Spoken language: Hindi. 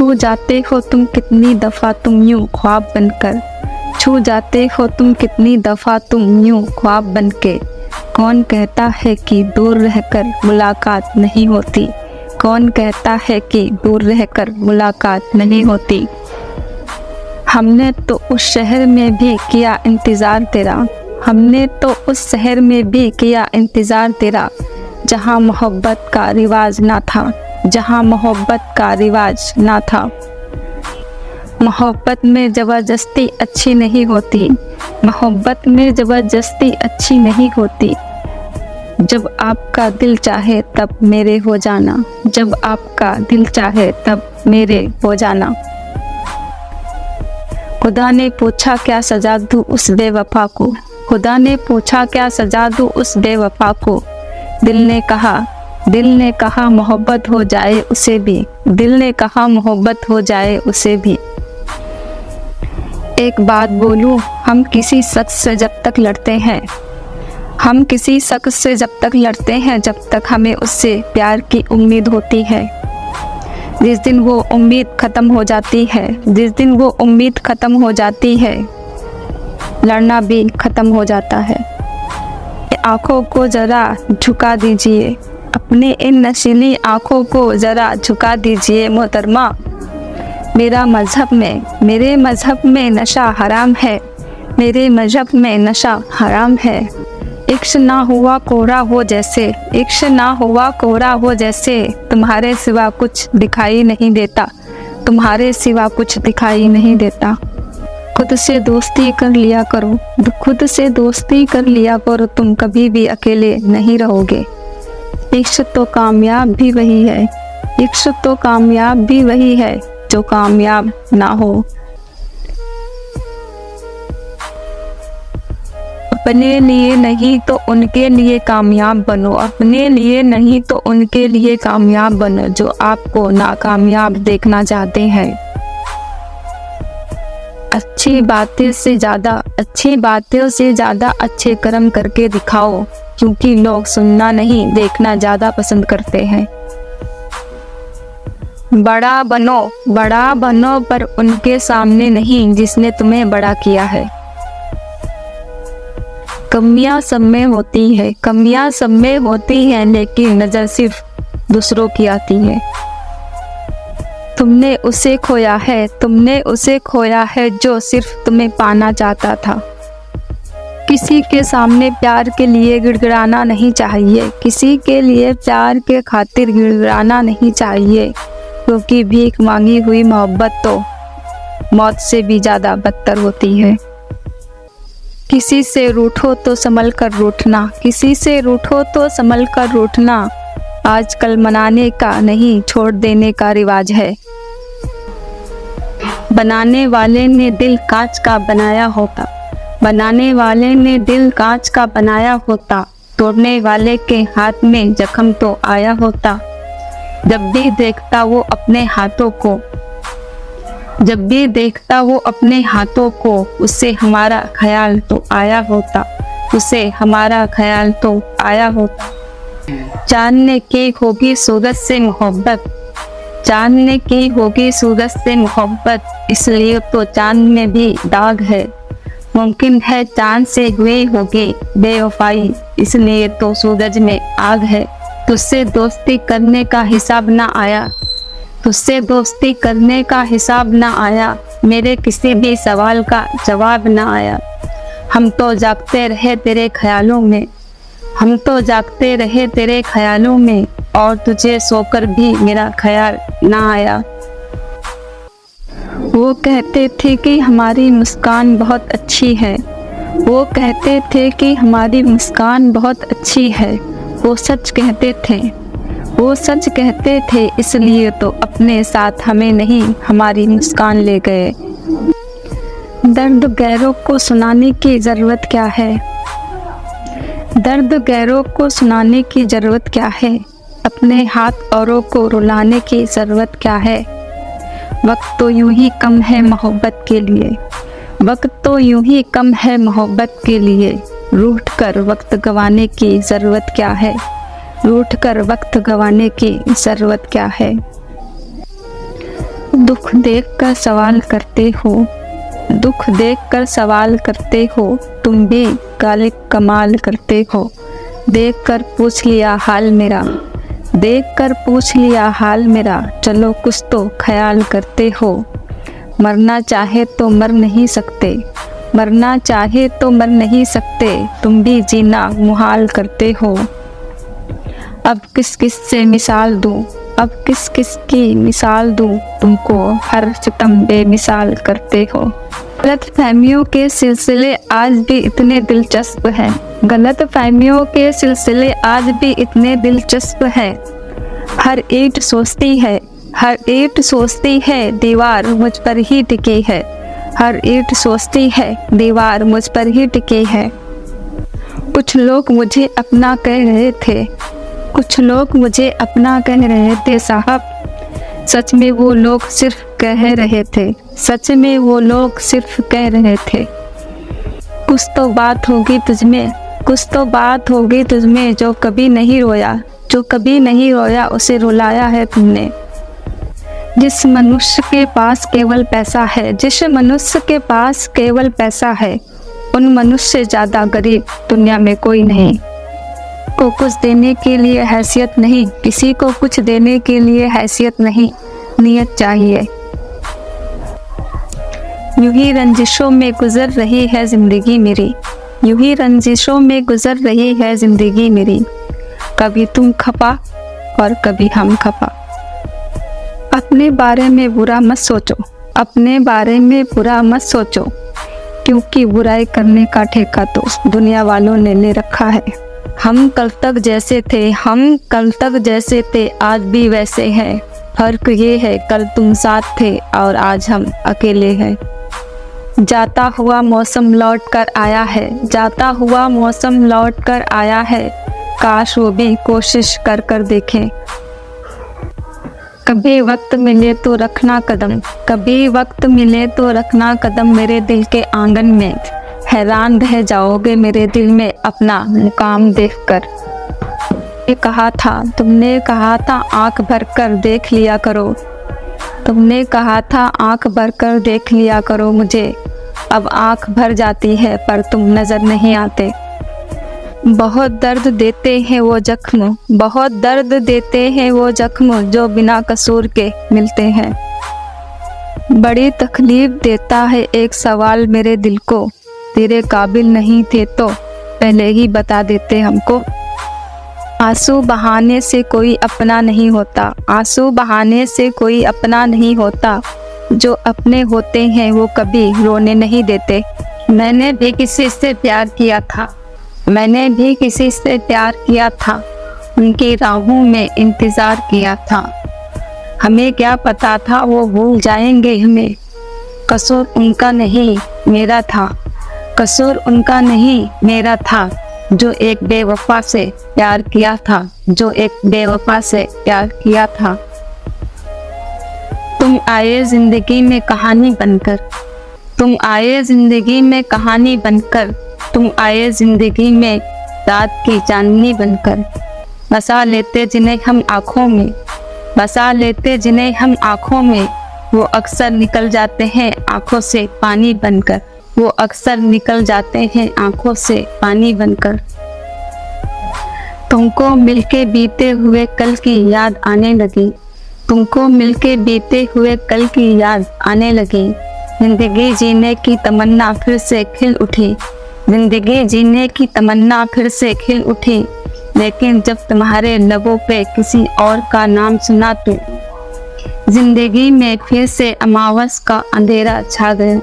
छू जाते हो तुम कितनी दफ़ा तुम यूं ख्वाब बनकर, छू जाते हो तुम कितनी दफ़ा तुम यूं ख्वाब बनके। कौन कहता है कि दूर रहकर मुलाकात नहीं होती, कौन कहता है कि दूर रहकर मुलाकात नहीं होती। हमने तो उस शहर में भी किया इंतज़ार तेरा, हमने तो उस शहर में भी किया इंतज़ार तेरा, जहाँ मोहब्बत का रिवाज ना था, जहाँ मोहब्बत का रिवाज ना था। मोहब्बत में ज़बरदस्ती अच्छी नहीं होती, मोहब्बत में ज़बरदस्ती अच्छी नहीं होती। जब आपका दिल चाहे तब मेरे हो जाना, जब आपका दिल चाहे तब मेरे हो जाना। खुदा ने पूछा क्या सजा दूँ उस बेवफा को, खुदा ने पूछा क्या सजा दूँ उस बेवफा को। दिल ने कहा मोहब्बत हो जाए उसे भी, दिल ने कहा मोहब्बत हो जाए उसे भी। एक बात बोलूं, हम किसी शख्स से जब तक लड़ते हैं, हम किसी शख्स से जब तक लड़ते हैं, जब तक हमें उससे प्यार की उम्मीद होती है। जिस दिन वो उम्मीद ख़त्म हो जाती है, जिस दिन वो उम्मीद ख़त्म हो जाती है, लड़ना भी ख़त्म हो जाता है। आँखों को ज़रा झुका दीजिए, अपने इन नशीली आँखों को ज़रा झुका दीजिए मोहतरमा। मेरे मज़हब में नशा हराम है, मेरे मज़हब में नशा हराम है। इश्क ना हुआ कोहरा हो जैसे, इश्क ना हुआ कोहरा हो जैसे, तुम्हारे सिवा कुछ दिखाई नहीं देता, तुम्हारे सिवा कुछ दिखाई नहीं देता। खुद से दोस्ती कर लिया करो, खुद से दोस्ती कर लिया करो, तुम कभी भी अकेले नहीं रहोगे। इश्क तो कामयाब भी वही है, इश्क तो कामयाब भी वही है जो कामयाब ना हो। अपने लिए नहीं तो उनके लिए कामयाब बनो, अपने लिए नहीं तो उनके लिए कामयाब बनो जो आपको नाकामयाब देखना चाहते हैं। अच्छी बातें से ज़्यादा अच्छे कर्म करके दिखाओ, क्योंकि लोग सुनना नहीं देखना ज़्यादा पसंद करते हैं। बड़ा बनो पर उनके सामने नहीं जिसने तुम्हें बड़ा किया है। कमियां सब में होती है, कमियां सब में होती हैं, लेकिन नज़र सिर्फ दूसरों की आती है। तुमने उसे खोया है जो सिर्फ तुम्हें पाना चाहता था। किसी के सामने प्यार के लिए गिड़गिड़ाना नहीं चाहिए, किसी के लिए प्यार के खातिर गिड़गिड़ाना नहीं चाहिए, क्योंकि भीख मांगी हुई मोहब्बत तो मौत से भी ज़्यादा बदतर होती है। किसी से रूठो तो संभल कर रूठना, किसी से रूठो तो संभल कर रूठना, आजकल मनाने का नहीं छोड़ देने का रिवाज है। बनाने वाले ने दिल कांच का बनाया होता, बनाने वाले ने दिल कांच का बनाया होता, तोड़ने वाले के हाथ में जख्म तो आया होता। जब भी देखता वो अपने हाथों को, उससे हमारा ख्याल तो आया होता, उसे हमारा ख्याल तो आया होता। जानने की होगी सूरत से मोहब्बत, जानने की होगी सूरत से मोहब्बत, इसलिए तो चांद में भी दाग है। मुमकिन है चांद से हुई होगी बेवफाई, इसलिए तो सूरज में आग है। तुझसे दोस्ती करने का हिसाब ना आया, तुझसे दोस्ती करने का हिसाब ना आया, मेरे किसी भी सवाल का जवाब ना आया। हम तो जागते रहे तेरे ख्यालों में, हम तो जागते रहे तेरे ख्यालों में, और तुझे सोकर भी मेरा ख्याल ना आया। वो कहते थे कि हमारी मुस्कान बहुत अच्छी है, वो कहते थे कि हमारी मुस्कान बहुत अच्छी है। वो सच कहते थे, वो सच कहते थे, इसलिए तो अपने साथ हमें नहीं हमारी मुस्कान ले गए। दर्द गैरों को सुनाने की ज़रूरत क्या है, दर्द गैरों को सुनाने की ज़रूरत क्या है, अपने हाथ औरों को रुलाने की ज़रूरत क्या है। वक्त तो यूं ही कम है मोहब्बत के लिए, वक्त तो यूं ही कम है मोहब्बत के लिए, रूठ कर वक्त गंवाने की ज़रूरत क्या है, रूठ कर वक्त गंवाने की ज़रूरत क्या है। दुख देखकर सवाल करते हो, दुख देखकर सवाल करते हो, तुम भी गालिब कमाल करते हो। देखकर पूछ लिया हाल मेरा, देखकर पूछ लिया हाल मेरा, चलो कुछ तो ख्याल करते हो। मरना चाहे तो मर नहीं सकते, मरना चाहे तो मर नहीं सकते, तुम भी जीना मुहाल करते हो। अब किस किस से मिसाल दूं, अब किस किस की मिसाल दूं, तुमको हर सितम बेमिसाल करते हो। गलत फहमियों के सिलसिले आज भी इतने दिलचस्प हैं, गलत फहमियों के सिलसिले आज भी इतने दिलचस्प हैं। हर ईंट सोचती है, हर ईंट सोचती है, दीवार मुझ पर ही टिकी है। हर ईंट सोचती है, दीवार मुझ पर ही टिकी है। कुछ लोग मुझे अपना कह रहे थे, कुछ लोग मुझे अपना कह रहे थे साहब, सच में वो लोग सिर्फ कह रहे थे, सच में वो लोग सिर्फ कह रहे थे। कुछ तो बात होगी तुझमें, कुछ तो बात होगी तुझमें, जो कभी नहीं रोया, जो कभी नहीं रोया उसे रुलाया है तुमने। जिस मनुष्य के पास केवल पैसा है, जिस मनुष्य के पास केवल पैसा है, उन मनुष्य से ज़्यादा गरीब दुनिया में कोई नहीं। को कुछ देने के लिए हैसियत नहीं, किसी को कुछ देने के लिए हैसियत नहीं, नियत चाहिए। यूं ही रंजिशों में गुजर रही है ज़िंदगी मेरी, यूं ही रंजिशों में गुजर रही है ज़िंदगी मेरी। कभी तुम खपा और कभी हम खपा। अपने बारे में बुरा मत सोचो, अपने बारे में बुरा मत सोचो, क्योंकि बुराई करने का ठेका तो दुनिया वालों ने ले रखा है। हम कल तक जैसे थे, हम कल तक जैसे थे, आज भी वैसे हैं। फर्क ये है कल तुम साथ थे और आज हम अकेले हैं। जाता हुआ मौसम लौट कर आया है, जाता हुआ मौसम लौट कर आया है, काश वो भी कोशिश कर कर देखें। कभी वक्त मिले तो रखना कदम, कभी वक्त मिले तो रखना कदम मेरे दिल के आंगन में। हैरान रह जाओगे मेरे दिल में अपना मुकाम देखकर। ये कहा था, तुमने कहा था आंख भर कर देख लिया करो, तुमने कहा था आंख भर कर देख लिया करो मुझे। अब आंख भर जाती है पर तुम नजर नहीं आते। बहुत दर्द देते हैं वो जख्म, बहुत दर्द देते हैं वो जख्म, जो बिना कसूर के मिलते हैं। बड़ी तकलीफ देता है एक सवाल मेरे दिल को, तेरे काबिल नहीं थे तो पहले ही बता देते हमको। आंसू बहाने से कोई अपना नहीं होता, आंसू बहाने से कोई अपना नहीं होता, जो अपने होते हैं वो कभी रोने नहीं देते। मैंने भी किसी से प्यार किया था, मैंने भी किसी से प्यार किया था, उनकी राहों में इंतज़ार किया था। हमें क्या पता था वो भूल जाएंगे हमें, कसूर उनका नहीं मेरा था, कसूर उनका नहीं मेरा था, जो एक बेवफा से प्यार किया था, जो एक बेवफा से प्यार किया था। तुम आए जिंदगी में कहानी बनकर, तुम आए जिंदगी में कहानी बनकर, तुम आए जिंदगी में रात की चांदनी बनकर। बसा लेते जिन्हें हम आँखों में, बसा लेते जिन्हें हम आँखों में, वो अक्सर निकल जाते हैं आँखों से पानी बनकर, वो अक्सर निकल जाते हैं आँखों से पानी बनकर। तुमको मिलके बीते हुए कल की याद आने लगी, तुमको मिलके बीते हुए कल की याद आने लगी। जिंदगी जीने की तमन्ना फिर से खिल उठी, जिंदगी जीने की तमन्ना फिर से खिल उठी, लेकिन जब तुम्हारे लबों पे किसी और का नाम सुना तो जिंदगी में फिर से अमावस का अंधेरा छा गया।